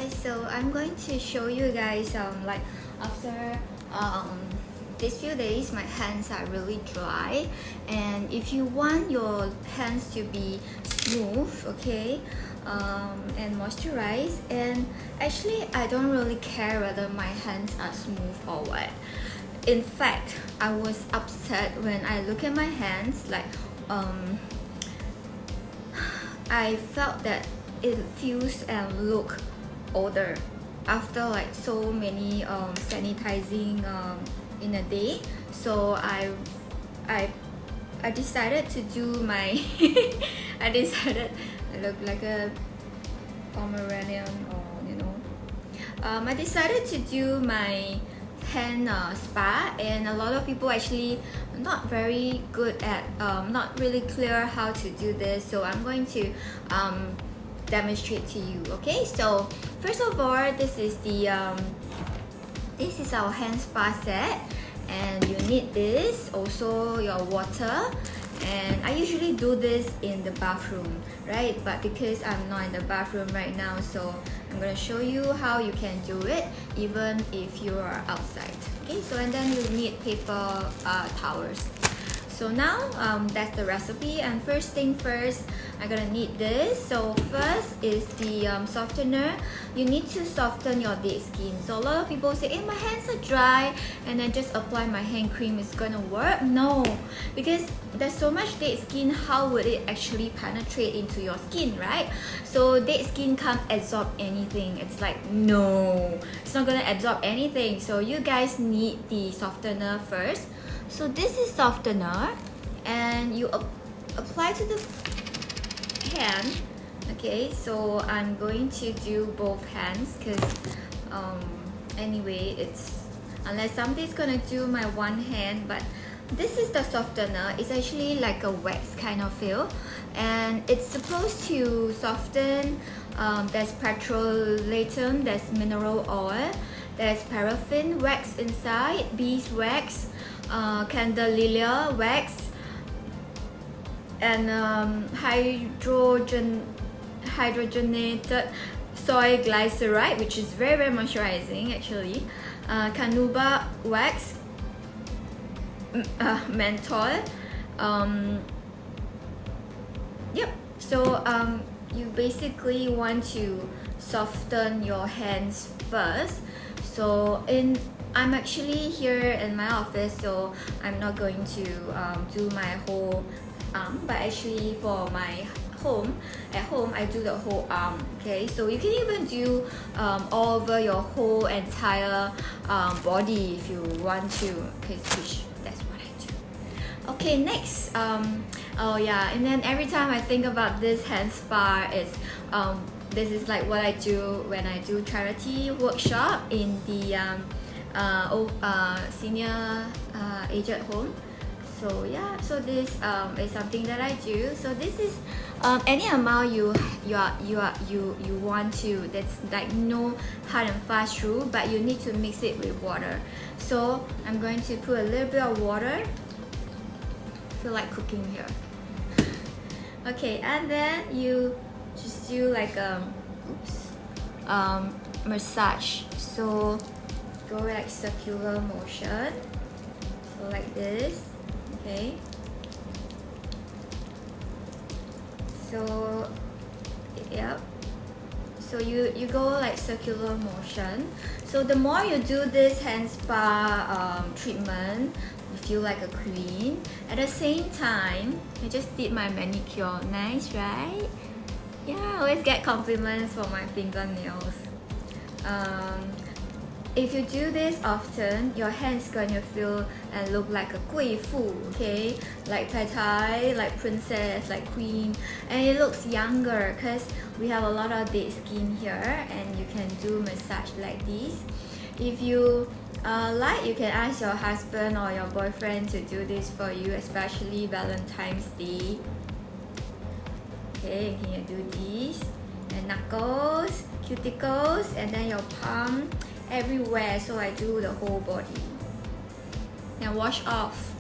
guys, so I'm going to show you guys like after these few days my hands are really dry, and if you want your hands to be smooth, okay, and moisturized, and actually I don't really care whether my hands are smooth or what. In fact, I was upset when I look at my hands, like I felt that it feels and look older after like so many sanitizing in a day. So I decided to do my I decided I look like a Pomeranian, or I decided to do my hand spa, and a lot of people actually not very good at not really clear how to do this, so I'm going to demonstrate to you. Okay, so first of all, this is our hand spa set, and you need this, also your water. And I usually do this in the bathroom, right? But because I'm not in the bathroom right now, so I'm gonna show you how you can do it even if you are outside. Okay, so and then you need paper towels. So now that's the recipe, and first thing first, I'm gonna need this. So first is the softener. You need to soften your dead skin. So a lot of people say, hey, my hands are dry, and then just apply my hand cream is gonna work. No, because there's so much dead skin, how would it actually penetrate into your skin, right? So dead skin can't absorb anything. It's like, no, it's not gonna absorb anything. So you guys need the softener first. So this is softener, and you apply to the hand. Okay, so I'm going to do both hands because anyway, it's unless somebody's gonna do my one hand, but this is the softener. It's actually like a wax kind of feel, and it's supposed to soften. There's petrolatum, there's mineral oil, there's paraffin wax inside, beeswax, candelilla wax, and hydrogenated soy glyceride, which is very, very moisturizing actually, carnauba wax, menthol. Yep, so you basically want to soften your hands first. So I'm actually here in my office, so I'm not going to do my whole arm, but actually for my at home I do the whole arm. Okay, so you can even do all over your whole entire body if you want to, which that's what I do. Okay, next, oh yeah, and then every time I think about this hand spa, it's this is like what I do when I do charity workshop in the senior aged home. So yeah, so this is something that I do. So this is any amount you want to. That's like no hard and fast rule, but you need to mix it with water. So I'm going to put a little bit of water. I feel like cooking here. Okay, and then you just do like massage. So go like circular motion, so like this. Okay, so yep, so you go like circular motion. So the more you do this hand spa treatment, you feel like a queen. At the same time, I just did my manicure. Nice, right? Yeah, I always get compliments for my fingernails. If you do this often, your hand's gonna feel and look like a 贵妇, okay? Like Tai Tai, like princess, like queen, and it looks younger because we have a lot of dead skin here, and you can do massage like this. If you like, you can ask your husband or your boyfriend to do this for you, especially Valentine's Day. Okay, can you do this? And knuckles, cuticles, and then your palm, everywhere. So I do the whole body. Now wash off.